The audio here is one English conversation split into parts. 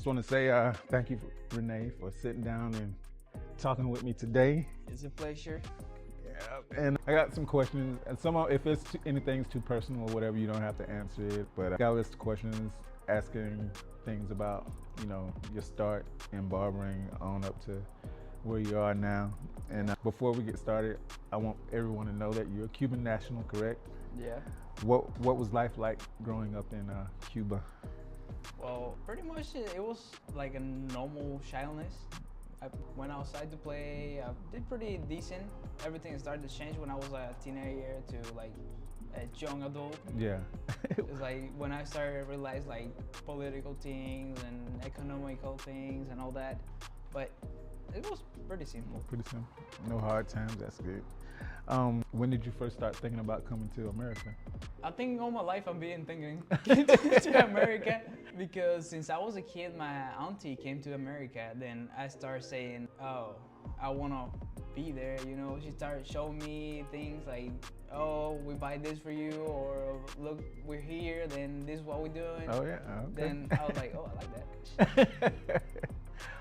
Just want to say thank you, Rene, for sitting down and talking with me today. It's a pleasure. Yeah, and I got some questions, and if anything's too personal or whatever, you don't have to answer it. But I got a list of questions asking things about, your start in barbering on up to where you are now. And before we get started, I want everyone to know that you're a Cuban national, correct? Yeah. What was life like growing up in Cuba? Well, pretty much it was like a normal childness. I went outside to play. I did pretty decent. Everything started to change when I was a teenager to like a young adult. Yeah. It's like when I started to realize like political things and economical things and all that. But it was pretty simple. Pretty simple. No hard times. That's good. When did you first start thinking about coming to America? I think all my life I've been thinking to America because since I was a kid, my auntie came to America. Then I started saying, oh, I want to be there. She started showing me things like, oh, we buy this for you, or look, we're here, then this is what we're doing. Oh, yeah. Okay. Then I was like, oh, I like that.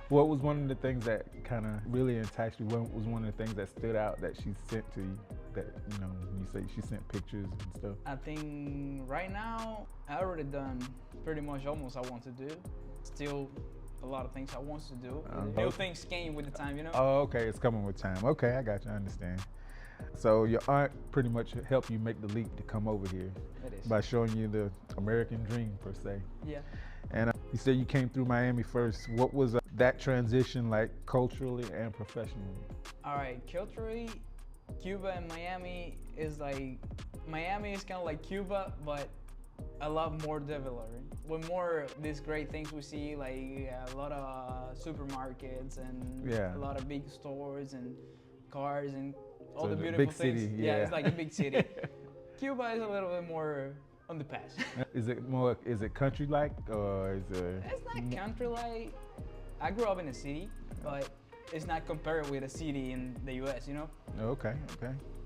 What was one of the things that kind of really enticed you? What was one of the things that stood out that she sent to you? That, you say she sent pictures and stuff. I think right now, I already done pretty much almost I want to do. Still a lot of things I want to do. New things came with the time, Oh, okay, it's coming with time. Okay, I got you, I understand. So your aunt pretty much helped you make the leap to come over here. It is. By showing you the American dream, per se. Yeah. And you said you came through Miami first. What was that transition like culturally and professionally? All right, culturally, Cuba and Miami is like, Miami is kind of like Cuba, but a lot more developed. With more these great things we see, like a lot of supermarkets and a lot of big stores and cars and all the beautiful big things. City, yeah, it's like a big city. Cuba is a little bit more on the past. Is it country-like, or is it? It's not country-like. I grew up in a city, but it's not compared with a city in the U.S., Okay.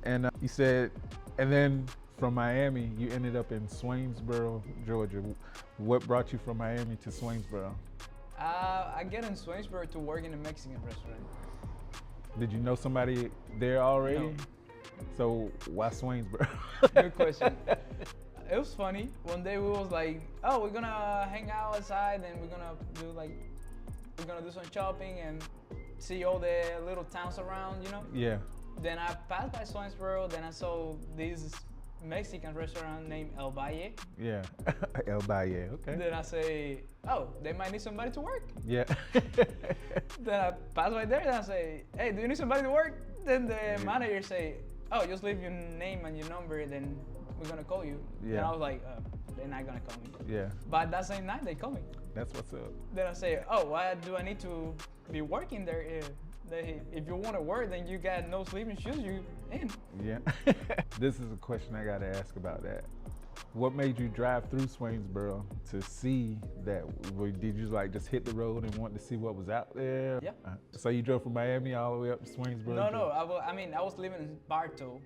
And you said, and then from Miami, you ended up in Swainsboro, Georgia. What brought you from Miami to Swainsboro? I get in Swainsboro to work in a Mexican restaurant. Did you know somebody there already? No. So why Swainsboro? Good question. It was funny. One day we was like, oh, we're gonna hang out outside and we're gonna do some shopping and see all the little towns around, Yeah. Then I passed by Swainsboro, then I saw this Mexican restaurant named El Valle. Yeah, El Valle, okay. Then I say, oh, they might need somebody to work. Yeah. Then I pass by there and I say, hey, do you need somebody to work? Then the manager say, oh, just leave your name and your number, then we're gonna call you. Yeah. And I was like, they're not gonna call me. Yeah. But that same night they called me. That's what's up. Then I say, oh, why do I need to be working there? If you want to work, then you got no sleeping shoes, you in. Yeah. This is a question I gotta ask about that. What made you drive through Swainsboro to see that? Did you just hit the road and want to see what was out there? Yeah. So you drove from Miami all the way up to Swainsboro? No. I was living in Bartow.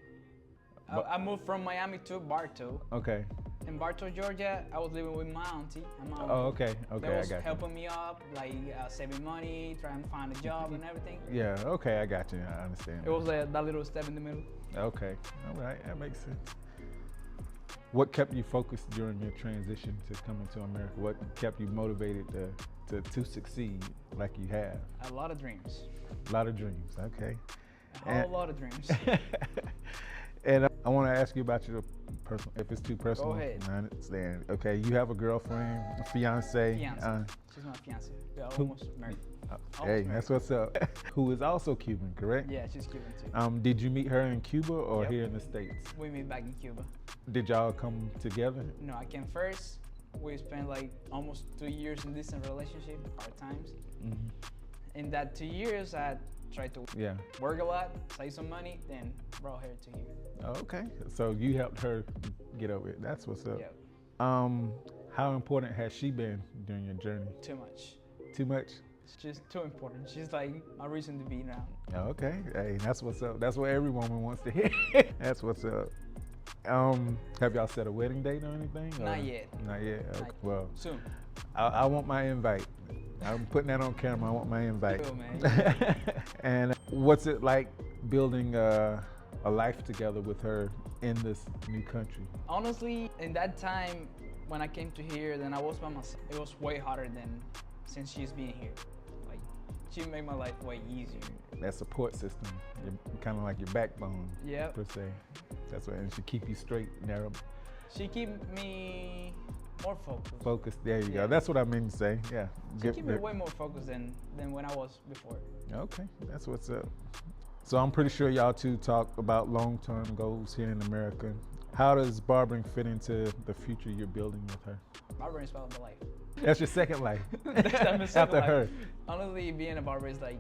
I moved from Miami to Bartow. Okay. In Bartow, Georgia, I was living with my auntie. Oh, okay. That I was got helping me up, like saving money, trying to find a job and everything. Yeah, okay, I got you. I understand. It was that little step in the middle. Okay. All right, that makes sense. What kept you focused during your transition to coming to America? What kept you motivated to succeed like you have? A lot of dreams. A lot of dreams, okay. A whole lot of dreams. And I want to ask you about your personal, if it's too personal. Go ahead. I understand. Okay, you have a girlfriend, a fiance. She's my fiance. We're almost married. Hey, that's what's up. Who is also Cuban, correct? Yeah, she's Cuban too. Did you meet her in Cuba or here in the States? We met back in Cuba. Did y'all come together? No, I came first. We spent like almost 2 years in distant relationship, hard times. Mm-hmm. In that 2 years, I tried to work a lot, save some money, then brought her to here. Okay, so you helped her get over it. That's what's up. Yep. How important has she been during your journey? Too much. Too much? It's just too important. She's like my reason to be now. Okay, hey, that's what's up. That's what every woman wants to hear. That's what's up. Have y'all set a wedding date or anything? Not yet. Not yet. Okay. Not yet. Well, soon. I want my invite. I'm putting that on camera. I want my invite. Cool, man. And what's it like building a life together with her in this new country? Honestly, in that time when I came to here, then I was by myself. It was way harder than since she's been here. Like, she made my life way easier. That support system, kind of like your backbone, Yep. per se. That's what, and she keep you straight, narrow, She keep me more focused. focused. There you Yeah. go. That's what I mean to say. Yeah. She keep me way more focused than when I was before. Okay, that's what's up. So I'm pretty sure y'all two talk about long-term goals here in America. How does barbering fit into the future you're building with her? Barbering is part of my life. That's your second life. That's my second After life. her. Honestly, being a barber is like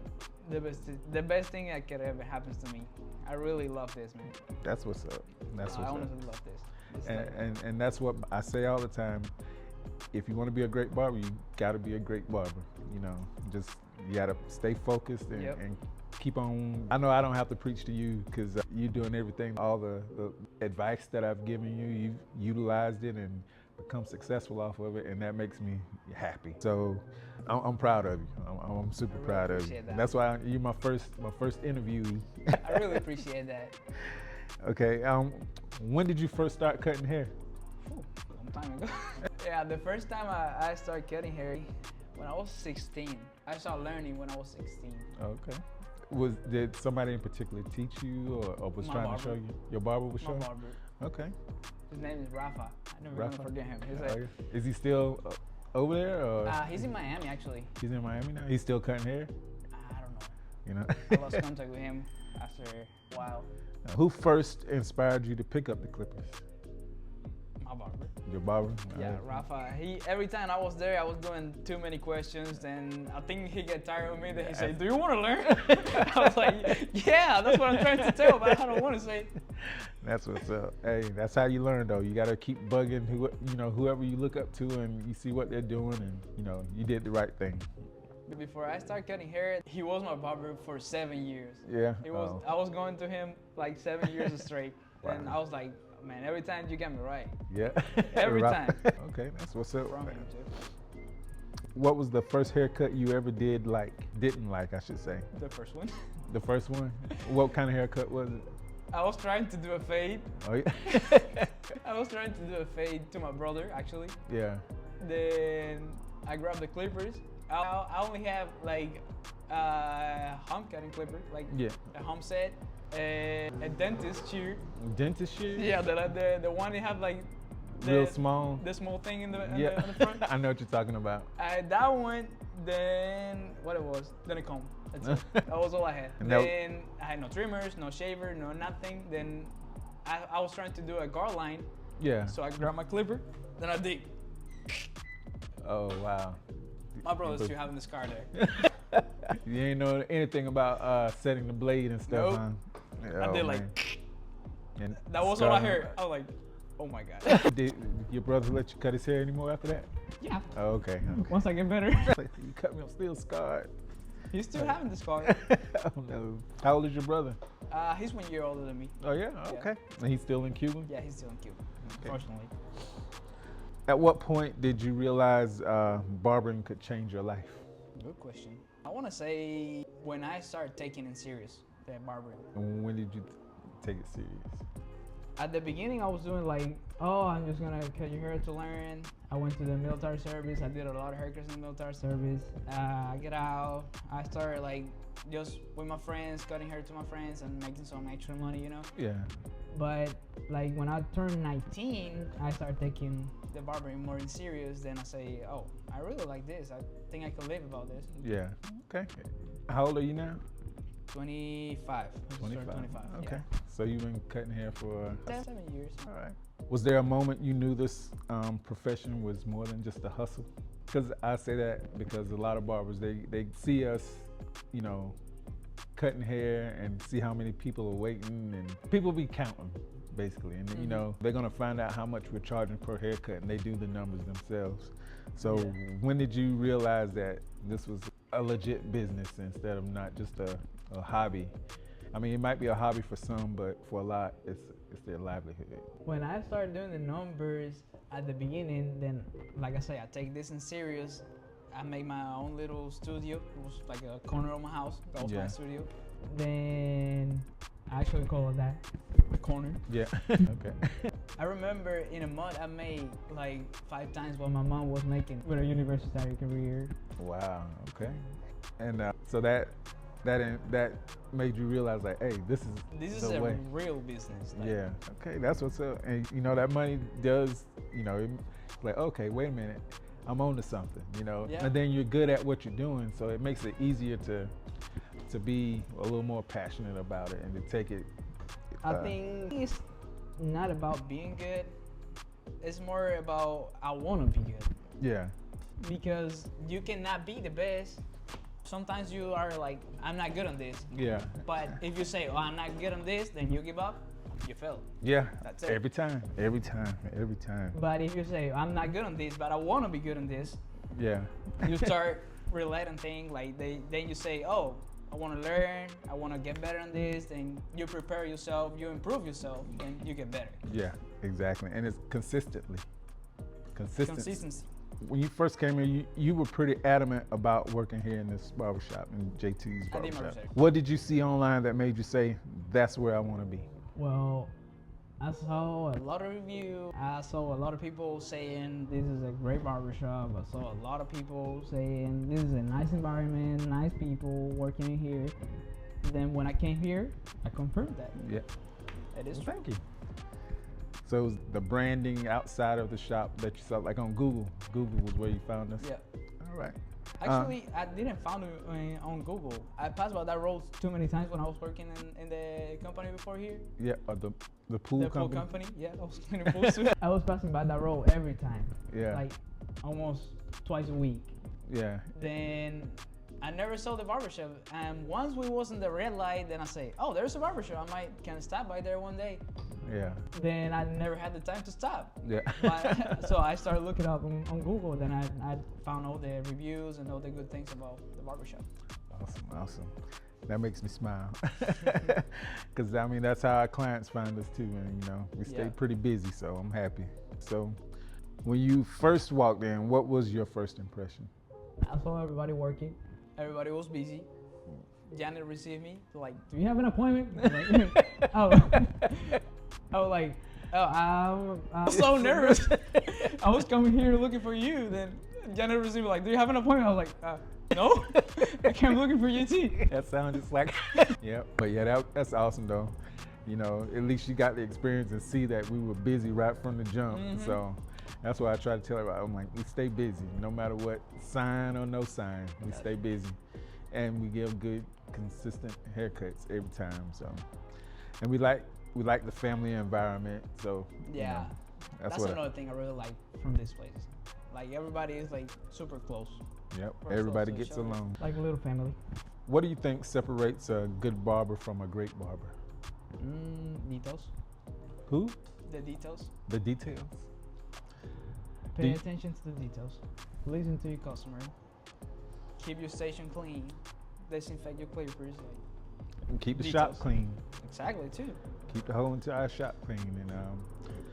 the best thing that could ever happen to me. I really love this, man. That's what's up. That's I what's up. honestly love this. It's like- And that's what I say all the time. If you want to be a great barber, you got to be a great barber. You know, just you got to stay focused and, Yep. and keep on. I know I don't have to preach to you because you're doing everything. All the advice that I've given you, you've utilized it and become successful off of it, and that makes me happy. So I'm proud of you. I'm super I really proud of you. appreciate that. That's why you're my first interviewee. I really appreciate that. Okay. When did you first start cutting hair? Ooh, long time ago. Yeah, the first time I started cutting hair when I was 16. I started learning when I was 16. Okay. Did somebody in particular teach you or was My trying barber. to show you? Your barber was My showing? barber. Okay. His name is Rafa. I never Rafa? gonna forget him. He's Oh, like, yeah. Is he still over there or he's in Miami actually. he's in Miami now? He's still cutting hair? I don't know. You know? I lost contact with him after a while. Who first inspired you to pick up the clippers? My barber. Your barber? Yeah, Rafa. Every time I was there, I was doing too many questions, and I think he get tired of me. Then he said, "Do you want to learn?" I was like, "Yeah, that's what I'm trying to tell, but I don't want to say." That's what's up. Hey, that's how you learn though. You gotta keep bugging whoever you look up to and you see what they're doing and you did the right thing. Before I started cutting hair, he was my barber for 7 years. Yeah. It was. Oh. I was going to him like 7 years straight, and Wow. I was like, "Man, every time you get me right." Yeah. Every Right. time. Okay, that's what's up. From him too. What was the first haircut you ever didn't like, I should say? The first one. The first one? What kind of haircut was it? I was trying to do a fade. Oh yeah. I was trying to do a fade to my brother actually. Yeah. Then I grabbed the clippers. I only have like a hump cutting clipper, like Yeah. a hump set, a dentist shear. Dentist shears? Yeah, the one that have like Real small. the small thing in the Yeah. in the front. I know what you're talking about. That one, then what it was, then a comb. That's it. That was all I had. And that- Then I had no trimmers, no shaver, no nothing. Then I was trying to do a guard line, Yeah. so I grabbed my clipper, then I did. Oh wow. My brother's still having the scar there. You ain't know anything about setting the blade and stuff, Nope. huh? I Oh, did like, man. And that was all I scar- heard. I was like, oh my god. Did your brother let you cut his hair anymore after that? Yeah. Oh, okay. Once I get better. Like, you cut me, I'm still scarred. He's still having the scar. Oh no. How old is your brother? He's 1 year older than me. Oh yeah. Okay. And he's still in Cuba. Yeah, he's still in Cuba, Okay. fortunately. At what point did you realize barbering could change your life? Good question. I want to say when I started taking it serious, that barbering. And when did you take it serious? At the beginning, I was doing like, oh, I'm just gonna cut your hair to learn. I went to the military service. I did a lot of haircuts in the military service. I get out. I started like just with my friends, cutting hair to my friends and making some extra money, you know. Yeah. But like when I turned 19, I started taking the barbering more in serious. Then I say, oh, I really like this. I think I could live about this. Yeah. Okay. How old are you now? 25. 25. Okay. Yeah. So you've been cutting hair for 7 years. All right. Was there a moment you knew this profession was more than just a hustle? Because I say that because a lot of barbers, they see us, cutting hair and see how many people are waiting, and people be counting basically, and they're gonna find out how much we're charging per haircut, and they do the numbers themselves. So Yeah. when did you realize that this was a legit business instead of not just a hobby? I mean, it might be a hobby for some, but for a lot, it's their livelihood. When I started doing the numbers at the beginning, then like I say, I take this in serious. I made my own little studio. It was like a corner of my house. That was Yeah. my studio. Then I actually call it that. The corner. Yeah. Okay. I remember in a month I made like 5 times What my mom was making with a university career. Wow. Okay. And so that made you realize like, hey, this is This is the a way. real business. Like, Yeah. Okay. That's what's up. And you know that money does. You know, it's like, okay, wait a minute, I'm on to something. You know, Yeah. and then you're good at what you're doing, so it makes it easier to be a little more passionate about it and to take it. I think it's not about being good. It's more about I want to be good. Yeah. Because you cannot be the best. Sometimes you are like, I'm not good on this. Yeah. But if you say, oh, I'm not good on this, then you give up, you fail. Yeah. That's it. Every time. Every time. Every time. But if you say, I'm not good on this, but I want to be good on this, Yeah. you start relating things. Like then you say, oh, I want to learn, I want to get better on this. Then you prepare yourself, you improve yourself, and you get better. Yeah. Exactly. And it's consistently. Consistency. When you first came here, you were pretty adamant about working here in this barbershop, in JT's I did my barbershop. research. What did you see online that made you say, that's where I want to be? Well, I saw A lot of review. I saw a lot of people saying this is a great barbershop. I saw a lot of people saying this is a nice environment, nice people working in here. Then when I came here, I confirmed that. Yeah. It is Well, true. thank you. So it was the branding outside of the shop that you saw, like on Google. Google was where you found us. Yeah. All right. Actually, I didn't find it on Google. I passed by that road too many times when I was working in the company before here. Yeah. The pool The company. pool company. Yeah, I was cleaning pools too. I was passing by that road every time, Yeah. like almost twice a week. Yeah. Then I never saw the barbershop. And once we was in the red light, then I say, oh, there's a barbershop. Can stop by there one day. Yeah. Then I never had the time to stop. Yeah. But, so I started looking up on Google. Then I found all the reviews and all the good things about the barbershop. Awesome. That makes me smile. Because I mean, that's how our clients find us too. And you know, we stay Yeah. pretty busy, so I'm happy. So when you first walked in, what was your first impression? I saw everybody working. Everybody was busy. Janet received me like, Do you have an appointment? I'm like, oh. I was like, I'm so nervous. I was coming here looking for you. Then Janet received me like, do you have an appointment? I was like, no. I came looking for you too. That sounds just like, yeah. But yeah, that's awesome though. You know, at least you got the experience and see that we were busy right from the jump. Mhm. So that's why I try to tell everybody, I'm like, we stay busy, no matter what, sign or no sign, we stay busy. And we give good, consistent haircuts every time. So, and we like the family environment. So you Yeah. know, That's what. another thing I really like from this place. Like everybody is like super close. Yep. We're Everybody close to gets each other. along. like a little family. What do you think separates a good barber from a great barber? Details. Who? The details. The details. Pay Do you- attention to the details. Listen to your customer. Keep your station clean. Disinfect your clippers. Like And keep the Details. shop clean. exactly too. Keep the whole entire shop clean. And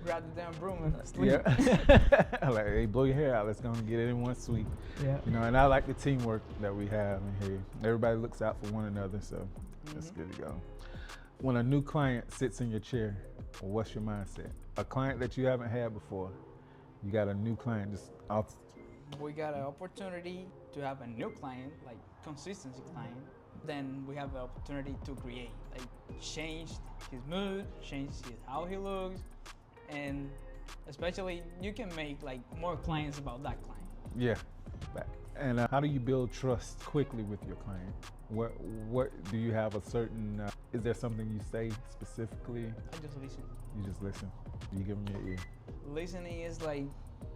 Grab the damn broom and sleep. yeah. Like, hey, blow your hair out. Let's go and get it in one sweep. Yeah. You know, and I like the teamwork that we have in here. Everybody looks out for one another, so that's Mhm. good to go. When a new client sits in your chair, what's your mindset? A client that you haven't had before, you got a new client just off. We got an opportunity to have a new client, like consistency client. Then we have the opportunity to create, like change his mood, change how he looks, and especially you can make like more clients about that client. Yeah. Back. And how do you build trust quickly with your client? What do you have a certain? Is there something you say specifically? I just listen. You just listen. You give them your ear. Listening is like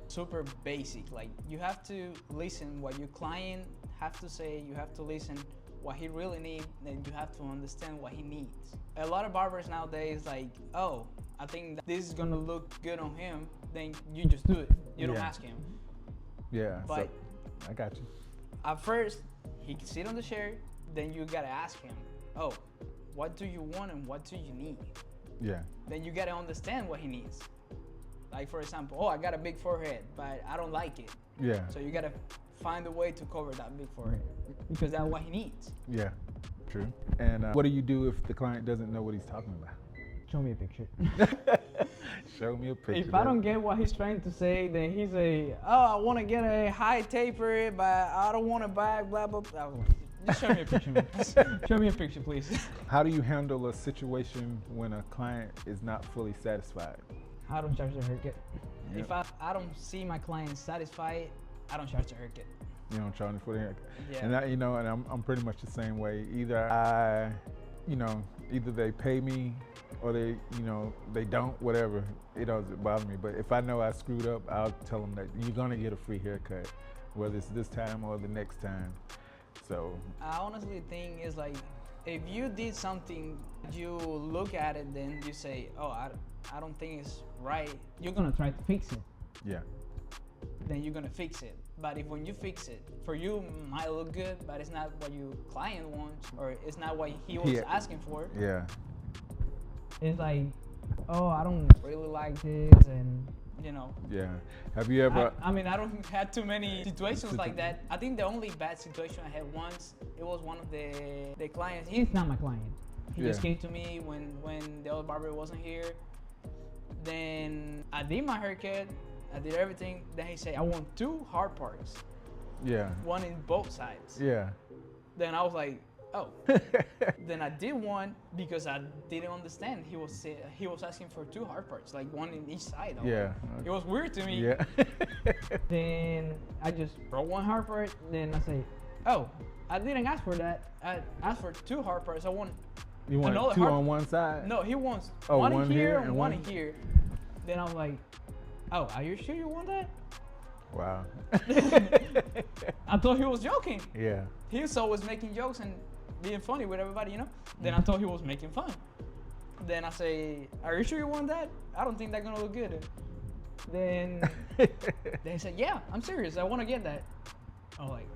super basic. Like you have to listen what your client have to say. You have to listen what he really needs, and you have to understand what he needs. A lot of barbers nowadays like, oh, I think that this is gonna look good on him. Then you just do it. You don't Yeah. ask him. Yeah. But so, I got you. at first, he can sit on the chair. Then you gotta ask him, oh, what do you want and what do you need? Yeah. Then you gotta understand what he needs. Like for example, oh, I got a big forehead, but I don't like it. Yeah. So you gotta find a way to cover that bill for him because that's what he needs. Yeah, true. And what do you do if the client doesn't know what he's talking about? Show me a picture. Show me a picture. If I don't get what he's trying to say, then he's I want to get a high taper, but I don't want a bag, blah, blah, blah. Just show me a picture, man. Show me a picture, please. How do you handle a situation when a client is not fully satisfied? I don't charge the haircut. Yep. If I don't see my client satisfied, I don't charge the haircut. You don't charge for the haircut. Yeah. And I'm pretty much the same way. Either either they pay me or they don't, whatever. It doesn't bother me. But if I know I screwed up, I'll tell them that you're gonna get a free haircut, whether it's this time or the next time. So I honestly think it's like, if you did something, you look at it, then you say, oh, I don't think it's right. You're gonna try to fix it. yeah, Then you're gonna fix it. But if when you fix it, for you it might look good, but it's not what your client wants, or it's not what he was Yeah. asking for. yeah, It's like, oh, I don't really like this, and You know. yeah. Have you ever? I mean, I don't have too many situations like that. I think the only bad situation I had once, it was one of the clients. he's not my client. He just Yeah. came to me when the other barber wasn't here. Then I did my haircut, I did everything. Then he said, I want 2 hard parts, Yeah, one in both sides. yeah. Then I was like, oh. Then I did one because I didn't understand. He was asking for 2 hard parts, like one in each side. I was Yeah. like- It was weird to me. Yeah. Then I just wrote one hard part. Then I say, oh, I didn't ask for that. I asked for 2 hard parts. I want You want another 2 hard- on one side? no. He wants Oh, one one in here here and and one- one in here. Then I was like, oh, are you sure you want that? Wow. I thought he was joking. Yeah. He was always making jokes and being funny with everybody, you know? Then I thought he was making fun. Then I say, are you sure you want that? I don't think that's gonna look good. Then they said, yeah, I'm serious. I wanna get that. I was like,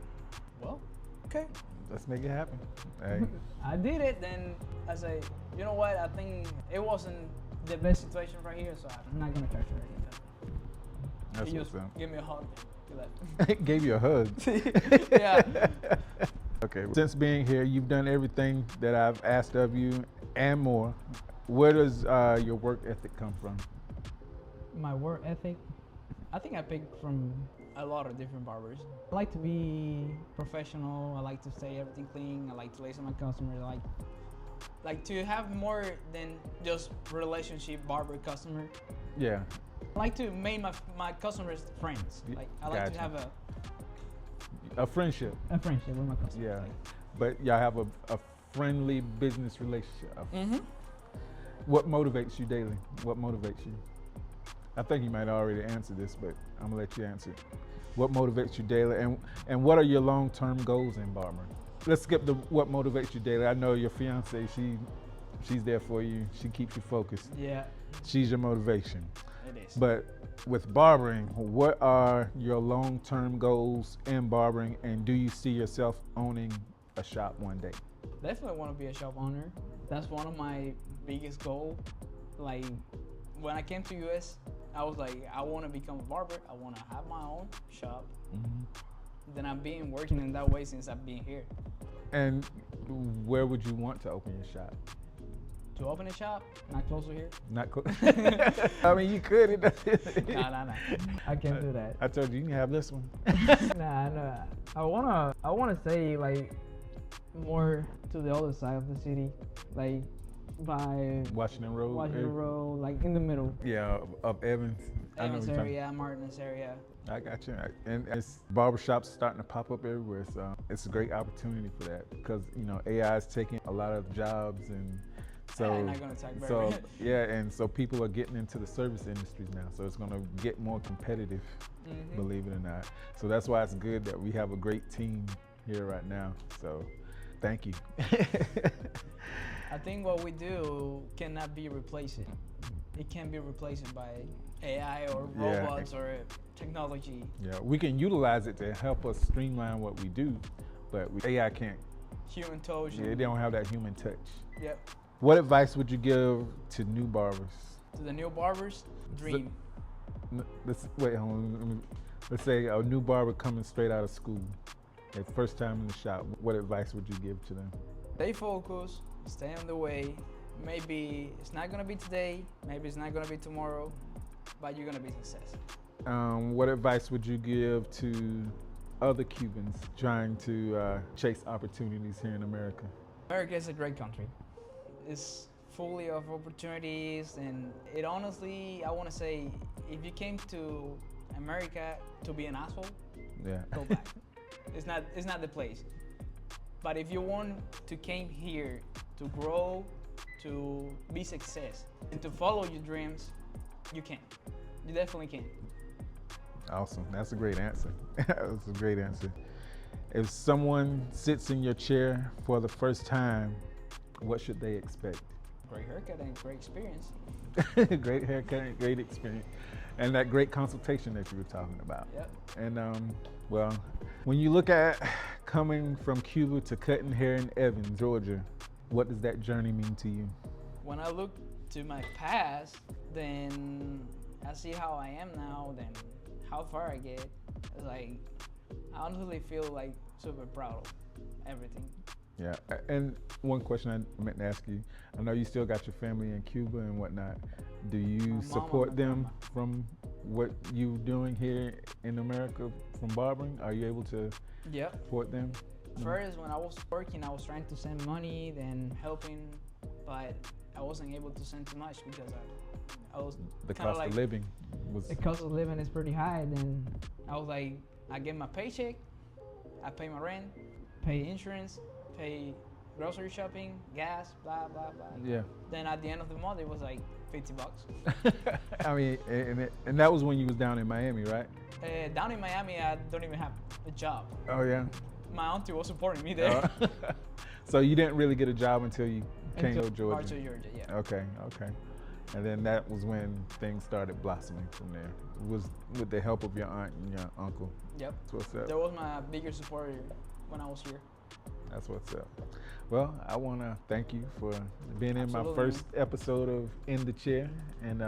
well, okay. Let's make it happen. Hey. I did it. Then I say, you know what? I think it wasn't the best situation right here, so I'm not gonna charge for it. That's he what's just up. give me a hug. Do that. Gave you a hug. Yeah. Okay. Since being here, you've done everything that I've asked of you and more. Where does your work ethic come from? My work ethic, I think I picked from a lot of different barbers. I like to be professional. I like to stay everything clean. I like to listen to my customers. I Like to have more than just relationship barber customer. Yeah. I like to make my customers friends. Like I like to Gotcha. have A friendship. a friendship with my customers. Yeah. But y'all have a friendly business relationship. Mm-hmm. What motivates you daily? What motivates you? I think you might already answer this, but I'm gonna let you answer it. What motivates you daily, and what are your long-term goals in barbering? Let's skip the what motivates you daily. I know your fiance, she's there for you. She keeps you focused. Yeah, She's your motivation. it is. But with barbering, what are your long-term goals in barbering, and do you see yourself owning a shop one day? Definitely want to be a shop owner. That's one of my biggest goals. Like when I came to US, I was like, I want to become a barber. I want to have my own shop. Then I've been working in that way since I've been here. And where would you want to open your shop? To open a shop, not close to here. Not close. I mean, you could. Nah. I can't do that. I told you you can have this one. Nah. I wanna say like more to the other side of the city, like by Washington Road. Washington Road, like in the middle. Yeah, up Evans. I know Evans what you're talking- area, Martinez area. I got you. And it's barbershops starting to pop up everywhere, so it's a great opportunity for that because AI is taking a lot of jobs, and so I'm not gonna talk about so it. yeah, and so people are getting into the service industries now, so it's gonna get more competitive, Mhm. believe it or not. So that's why it's good that we have a great team here right now. So thank you. I think what we do cannot be replaced. It can't be replaced by AI or Yeah. robots or technology. Yeah, we can utilize it to help us streamline what we do, but AI can't. Human touch. Yeah, they don't have that human touch. Yep. What advice would you give to new barbers? To the new barbers, dream. Let's wait. Hold on. Let's say a new barber coming straight out of school, their first time in the shop. What advice would you give to them? Stay focused, stay on the way. Maybe it's not gonna be today, maybe it's not gonna be tomorrow, but you're gonna be successful. What advice would you give to other Cubans trying to chase opportunities here in America? America is a great country. It's fully of opportunities, and it honestly, I want to say, if you came to America to be an asshole, Yeah. go back. It's not the place. But if you want to came here to grow, to be success, and to follow your dreams, you can. You definitely can. Awesome. That's a great answer. That's a great answer. If someone sits in your chair for the first time, what should they expect? Great haircut and great experience. Great haircut, great experience, and that great consultation that you were talking about. Yep. And well, when you look at coming from Cuba to cutting hair in Evans, Georgia, what does that journey mean to you? When I look to my past, then I see how I am now, then how far I get. It's like, I honestly feel like super proud of everything. Yeah, and one question I meant to ask you, I know you still got your family in Cuba and whatnot. Do you mom support and my them grandma. from what you're doing here in America from barbering? Are you able to Yep. support them? First, when I was working, I was trying to send money, then helping, but I wasn't able to send too much because I was The kinda cost like, of living was, The cost of living is pretty high. Then I was like, I get my paycheck, I pay my rent, pay insurance, pay grocery shopping, gas, blah, blah, blah. yeah. Then at the end of the month, it was like $50. I mean, and that was when you was down in Miami, right? Down in Miami, I don't even have a job. Oh yeah. My auntie was supporting me there. So you didn't really get a job until you came to Parts Georgia. of Georgia, yeah. Okay. And then that was when things started blossoming from there. It was with the help of your aunt and your uncle. Yep. That's what's up. That was my biggest supporter when I was here. That's what's up. Well, I want to thank you for being in my Absolutely. first episode of In the Chair. And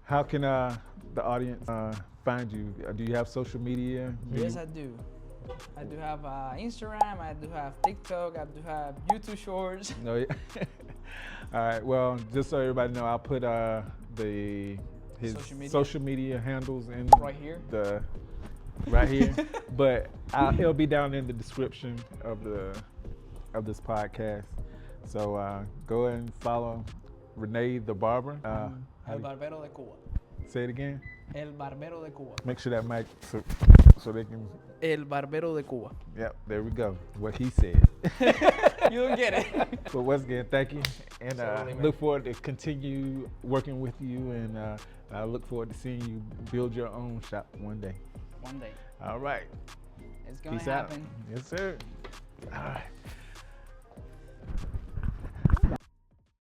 how can the audience find you? Do you have social media? Yes, I do. I do have Instagram, I do have TikTok, I do have YouTube Shorts. No, yeah. All right. Well, just so everybody know, I'll put his social media handles in Right here. Right here. But it'll be down in the description of this podcast. So go ahead and follow Rene the Barber. El Barbero de Cuba. Say it again. El Barbero de Cuba. Make sure that mic so they can. El Barbero de Cuba. Yep. There we go. What he said. You don't get it. But once again, thank you, and Absolutely, man. look forward to continue working with you, and I look forward to seeing you build your own shop one day. One day. All right. It's gonna Peace out. happen. Yes, sir. All right.